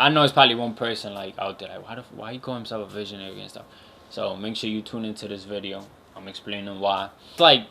I know it's probably one person like out there like why he call himself a visionary and stuff. So make sure you tune into this video. I'm explaining why. It's like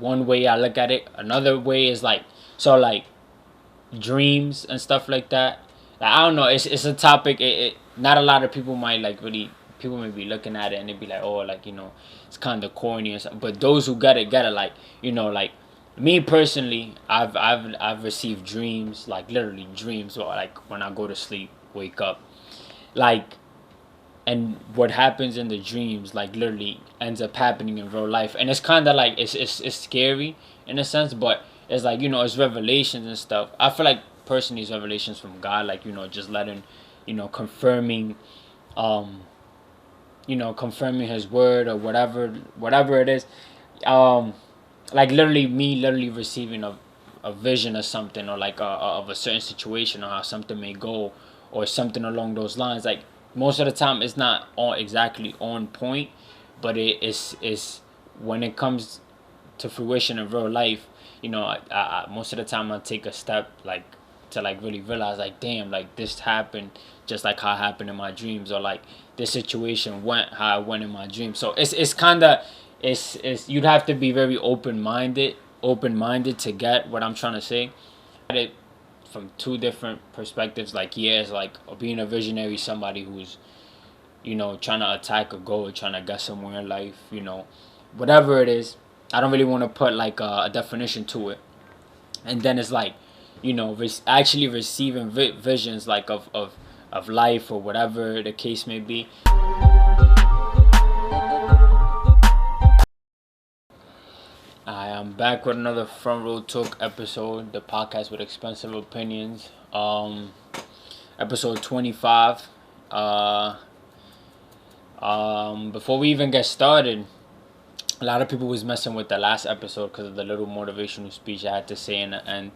one way I look at it. Another way is like so like dreams and stuff like that. Like I don't know. It's a topic. Not a lot of people might like really. People may be looking at it and they be like, oh, like it's kind of corny and stuff. But those who get it. Like like me personally, I've received dreams, like literally dreams, or like when I go to sleep, wake up, like, and what happens in the dreams, like literally ends up happening in real life, and it's kind of like it's scary in a sense, but it's like it's revelations and stuff. I feel like personally, it's revelations from God, like just letting, confirming, um, confirming His word or whatever it is, um like literally me literally receiving a vision of something, or like of a certain situation, or how something may go, or something along those lines. Like most of the time it's not on exactly on point, but it's when it comes to fruition in real life, most of the time I take a step like to like really realize like damn, like this happened just like how it happened in my dreams, or like this situation went how it went in my dreams. So it's kind of it's you'd have to be very open minded to get what I'm trying to say. It from two different perspectives. Like it's like being a visionary, somebody who's trying to attack a goal, trying to get somewhere in life, whatever it is. I don't really want to put like a definition to it. And then it's like actually receiving visions like of life, or whatever the case may be. I am back with another Front Row Talk episode, the podcast with expensive opinions. Episode 25. Before we even get started, a lot of people was messing with the last episode because of the little motivational speech I had to say in the end.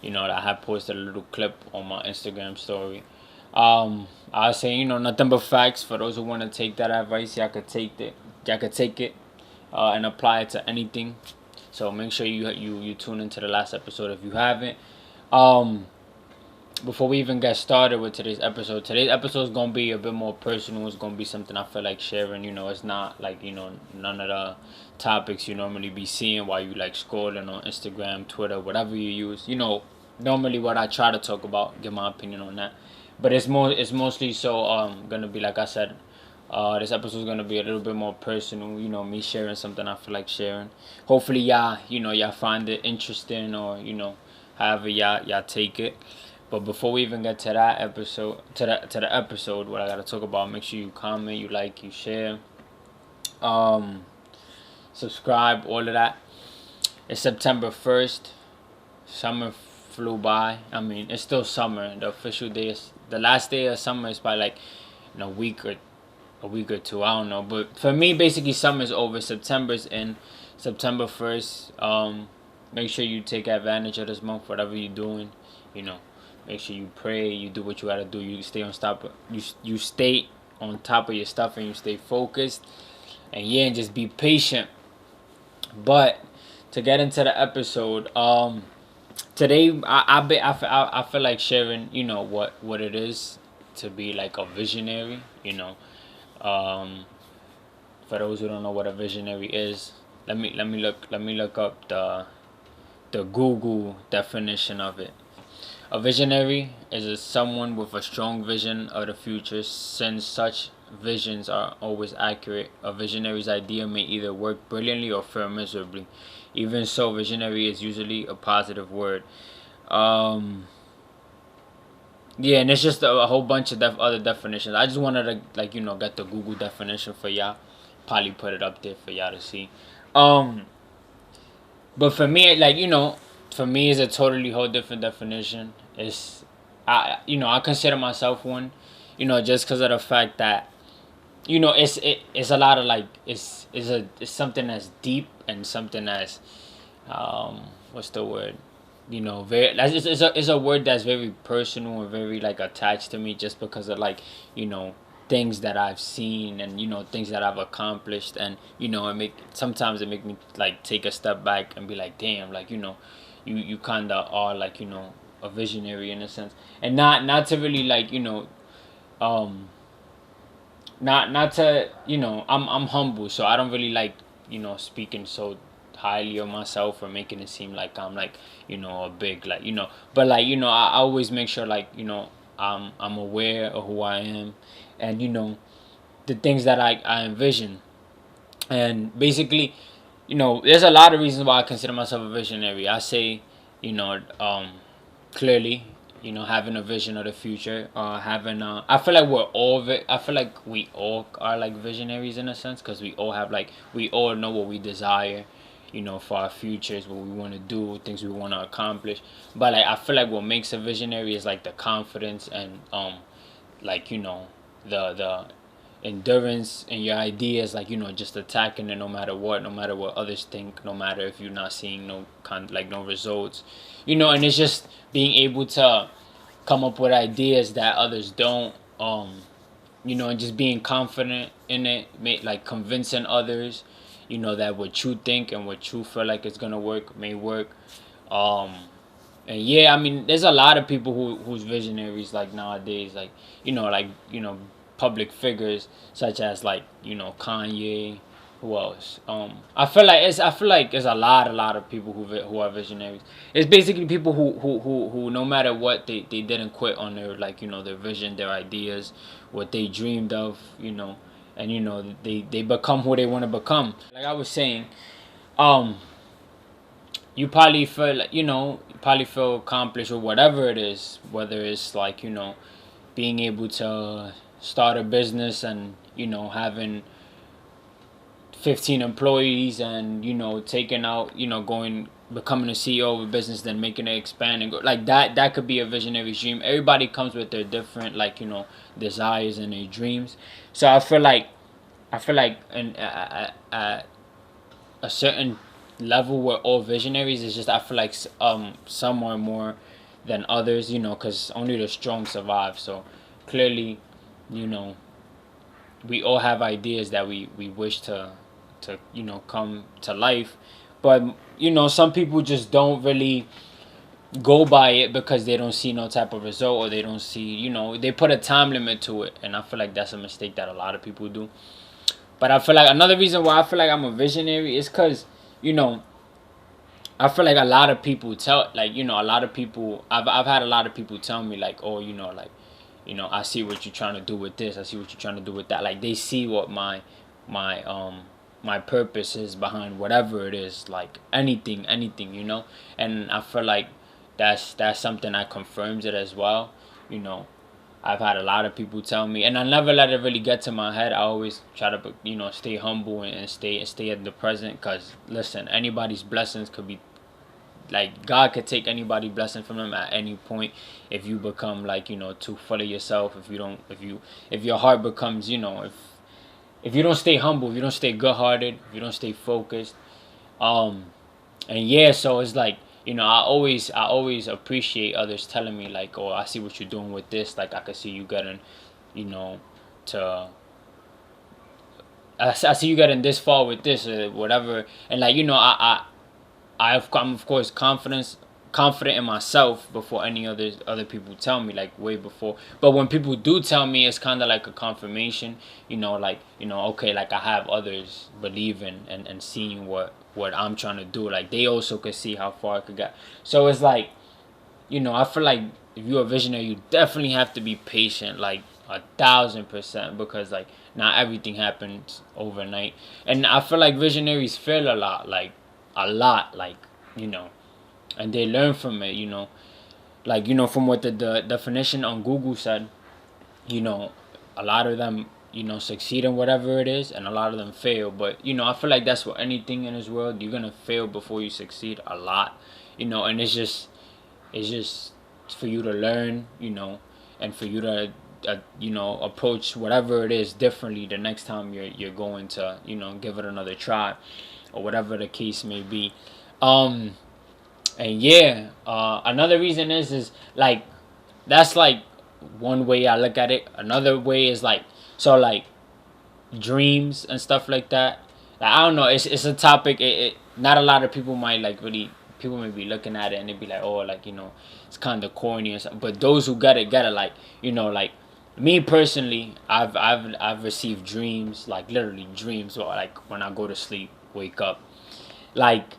I had posted a little clip on my Instagram story. I was saying, nothing but facts. For those who want to take that advice, y'all could take it. Y'all could take it and apply it to anything. So make sure you tune into the last episode if you haven't. Before we even get started with today's episode is gonna be a bit more personal. It's gonna be something I feel like sharing. It's not like none of the topics you normally be seeing while you like scrolling on Instagram, Twitter, whatever you use. Normally what I try to talk about, give my opinion on that. But it's mostly so gonna be like I said. This episode is gonna be a little bit more personal. Me sharing something I feel like sharing. Hopefully, y'all find it interesting, or however y'all take it. But before we even get to that episode, to the episode, what I gotta talk about, make sure you comment, you like, you share, subscribe, all of that. It's September 1st. Summer flew by. I mean, it's still summer. The official day is the last day of summer is probably like in a week or two. I don't know. But for me, basically, summer's over. September's in. September 1st. Make sure you take advantage of this month, whatever you're doing. Make sure you pray. You do what you gotta do. You stay on top. You stay on top of your stuff, and you stay focused. And and just be patient. But to get into the episode, today I feel like sharing what it is to be like a visionary. For those who don't know what a visionary is, let me look up the Google definition of it. A visionary is someone with a strong vision of the future. Since such visions are always accurate, a visionary's idea may either work brilliantly or fail miserably. Even so, visionary is usually a positive word. Yeah, and it's just a whole bunch of other definitions. I just wanted to get the Google definition for y'all. Probably put it up there for y'all to see. But for me, for me, it's a totally whole different definition. I consider myself one, just because of the fact that, it's a lot of like it's something that's deep, and something that's what's the word, very it's a word that's very personal and very like attached to me, just because of like things that I've seen, and things that I've accomplished, and sometimes it make me like take a step back and be like damn, like you kind of are like a visionary in a sense, and not to really like um not to, I'm humble, so I don't really like, speaking so highly of myself or making it seem like I'm like, a big, like, but like, I always make sure, like, I'm aware of who I am, and the things that I envision. And basically, there's a lot of reasons why I consider myself a visionary. I say, you know, um, clearly, having a vision of the future, having, I feel like I feel like we all are like visionaries in a sense, because we all have like, we all know what we desire, for our futures, what we want to do, things we want to accomplish. But like, I feel like what makes a visionary is like the confidence and, like, the endurance and your ideas, like, just attacking it no matter what, no matter what others think, no matter if you're not seeing no results, and it's just being able to come up with ideas that others don't, and just being confident in it, like convincing others, that what you think and what you feel like is gonna work may work. um and yeah, I mean, there's a lot of people who's visionaries like nowadays, like, public figures such as, like, Kanye. Who else? I feel like there's a lot of people who are visionaries. It's basically people who no matter what, they didn't quit on their, like, their vision, their ideas, what they dreamed of, and they become who they want to become. Like I was saying, um you probably feel like, you probably feel accomplished or whatever it is, whether it's like, being able to start a business and, having 15 employees and, taking out, going, becoming a CEO of a business, then making it expand and go like that could be a visionary dream. Everybody comes with their different, like, desires and their dreams. So I feel like in a certain level we're all visionaries. It's just I feel like some are more than others, because only the strong survive. So clearly, you know we all have ideas that we wish to come to life, but some people just don't really go by it because they don't see no type of result, or they don't see, they put a time limit to it, and I feel like that's a mistake that a lot of people do. But I feel like another reason why I feel like I'm a visionary is because, you know, I feel like a lot of people tell, like, a lot of people, I've had a lot of people tell me, like, oh, like, I see what you're trying to do with this. I see what you're trying to do with that. Like, they see what my, my purpose is behind whatever it is, like anything, and I feel like that's something that confirms it as well, you know. I've had a lot of people tell me, and I never let it really get to my head. I always try to, stay humble and stay in the present. Cause listen, anybody's blessings could be, like, God could take anybody's blessing from them at any point if you become, like, too full of yourself. If you don't, if your heart becomes, if you don't stay humble, if you don't stay good hearted, if you don't stay focused, um, and yeah, so it's like, I always appreciate others telling me, like, oh, I see what you're doing with this. Like, I can see you getting, you know, to I see you getting this far with this or whatever. And like, I'm of course confident in myself before any other people tell me, like way before. But when people do tell me, it's kind of like a confirmation, like, okay, like I have others believing and seeing what I'm trying to do. Like, they also could see how far I could get. So it's like, I feel like if you're a visionary, you definitely have to be patient, like 1,000%, because like not everything happens overnight. And I feel like visionaries fail a lot, like, you know, and they learn from it, like, from what the definition on Google said, you know, a lot of them, succeed in whatever it is, and a lot of them fail. But I feel like that's what anything in this world, you're gonna fail before you succeed a lot, and it's just for you to learn, and for you to approach whatever it is differently the next time you're going to give it another try, or whatever the case may be. um and yeah, another reason is like, that's like one way I look at it. Another way is like, so like, dreams and stuff like that. Like, I don't know, it's a topic, not a lot of people might like really, people may be looking at it and they be like, oh, like, it's kind of corny and stuff. But those who get it, like, like, me personally, I've received dreams, like literally dreams, or like when I go to sleep, wake up, like,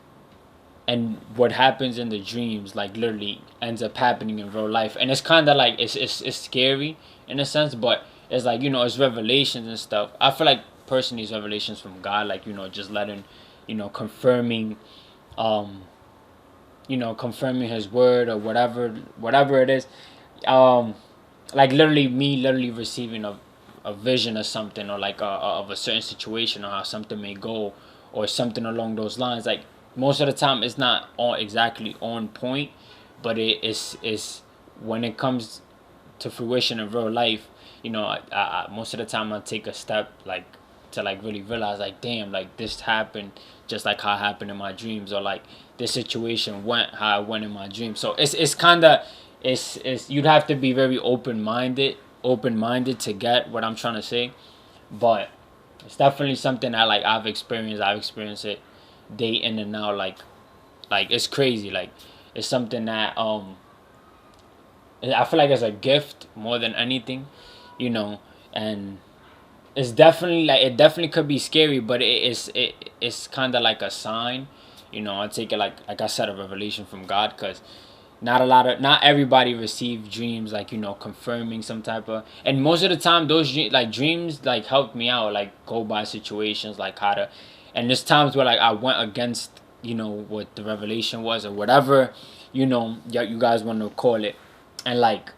and what happens in the dreams, like literally ends up happening in real life, and it's kind of like it's scary in a sense, but it's like, it's revelations and stuff. I feel like personally it's revelations from God, like, just letting, confirming, um, confirming His word or whatever it is, um like literally me literally receiving a vision of something, or like of a certain situation, or how something may go, or something along those lines. Like most of the time it's not all exactly on point, but it's when it comes to fruition in real life, most of the time I take a step, like, to like really realize, like, damn, like this happened just like how it happened in my dreams, or like this situation went how it went in my dreams. So it's kind of, it's you'd have to be very open minded to get what I'm trying to say, but it's definitely something that, like, I've experienced it day in and out, like it's crazy, like it's something that I feel like it's a gift more than anything, and it's definitely, like, it definitely could be scary, but it's kind of like a sign. I take it like I said, a revelation from God, because not everybody receive dreams, like, confirming some type of, and most of the time those like dreams like help me out, like go by situations, like how to, and there's times where like I went against, what the revelation was, or whatever, you guys want to call it, and like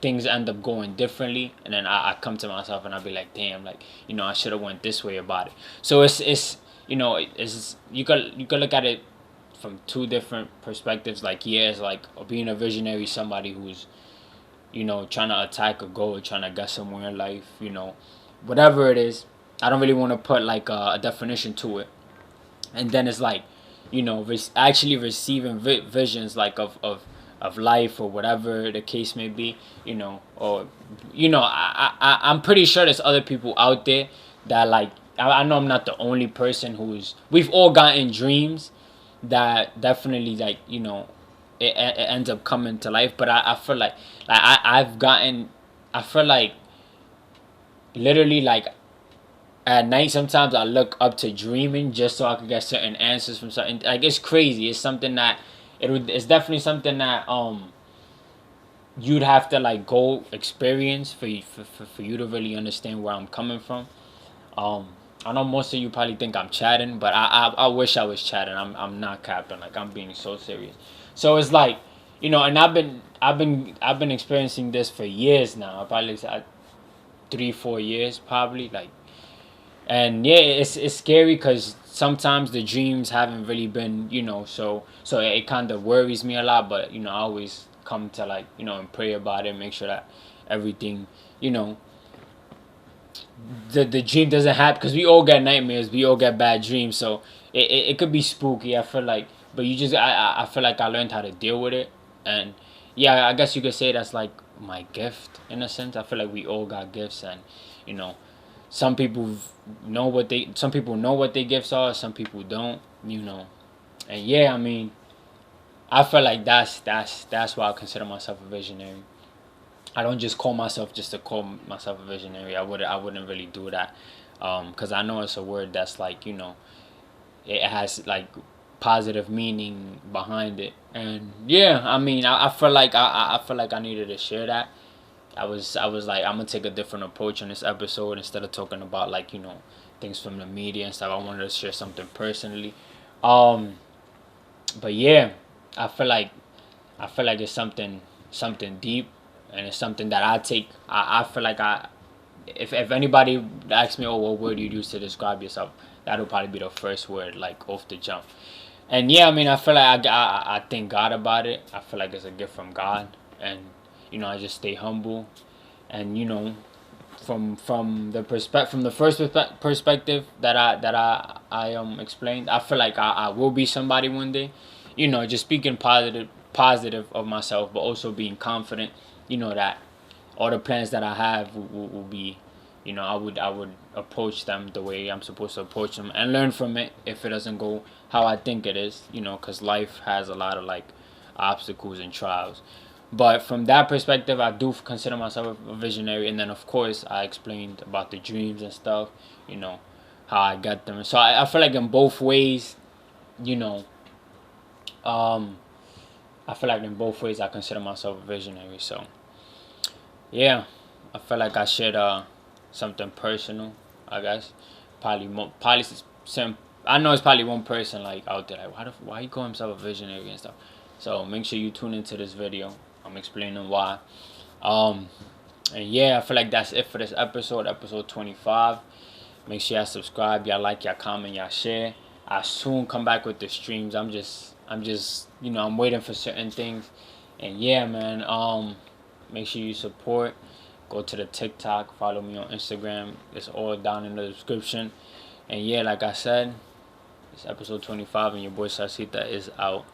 things end up going differently, and then I come to myself and I'll be like, damn, like, I should have went this way about it. So it's you could look at it from two different perspectives. Like, yeah, it's like being a visionary, somebody who's, trying to attack a goal, trying to get somewhere in life, whatever it is. I don't really want to put like a definition to it. And then it's like, actually receiving visions, like of life, or whatever the case may be, or I'm pretty sure there's other people out there that, like, I know I'm not the only person we've all gotten dreams that definitely, like, it ends up coming to life. But I feel like I've gotten, I feel like literally, like, at night sometimes I look up to dreaming just so I could get certain answers from certain, like, it's crazy. It's something that it's definitely something that you'd have to like go experience for you to really understand where I'm coming from. um I know most of you probably think I'm chatting, but I wish I was chatting. I'm not capping, like I'm being so serious. So it's like, and I've been experiencing this for years now. Probably 3-4 years probably, like. And yeah, it's scary because sometimes the dreams haven't really been, so it kind of worries me a lot. But I always come to, like, and pray about it, make sure that everything, you know the dream doesn't happen, because we all get nightmares, we all get bad dreams. So it could be spooky, I feel like. But I feel like I learned how to deal with it. And yeah, I guess you could say that's like my gift in a sense. I feel like we all got gifts, and you know some people some people know what their gifts are, some people don't. And yeah, I mean, I feel like that's why I consider myself a visionary. I don't just call myself just to call myself a visionary. I wouldn't really do that, because I know it's a word that's like, it has like positive meaning behind it. And yeah, I mean, I feel like I feel like I needed to share that. I was like, I'm gonna take a different approach on this episode. Instead of talking about, like, things from the media and stuff, I wanted to share something personally. Um, but yeah, I feel like it's something deep, and it's something that I take. I feel like if anybody asks me, oh, what word do you use to describe yourself, that'll probably be the first word, like, off the jump. And yeah, I mean, I feel like I thank God about it. I feel like it's a gift from God, and I just stay humble, and from the first perspective that I explained, I feel like I will be somebody one day. Just speaking positive of myself, but also being confident. That all the plans that I have will be, I would approach them the way I'm supposed to approach them, and learn from it if it doesn't go how I think it is. Because life has a lot of, like, obstacles and trials. But from that perspective, I do consider myself a visionary. And then, of course, I explained about the dreams and stuff, you know, how I got them. So I feel like in both ways, you know, I feel like in both ways I consider myself a visionary. So yeah, I feel like I shared something personal. I guess probably some. I know it's probably one person like out there like why he call himself a visionary and stuff. So make sure you tune into this video. I'm explaining why. Um, and yeah, I feel like that's it for this episode 25. Make sure y'all subscribe, y'all like, y'all comment, y'all share. I soon come back with the streams. I'm just I'm waiting for certain things. And yeah, man, make sure you support. Go to the TikTok, follow me on Instagram. It's all down in the description. And yeah, like I said, it's episode 25 and your boy ssalcita is out.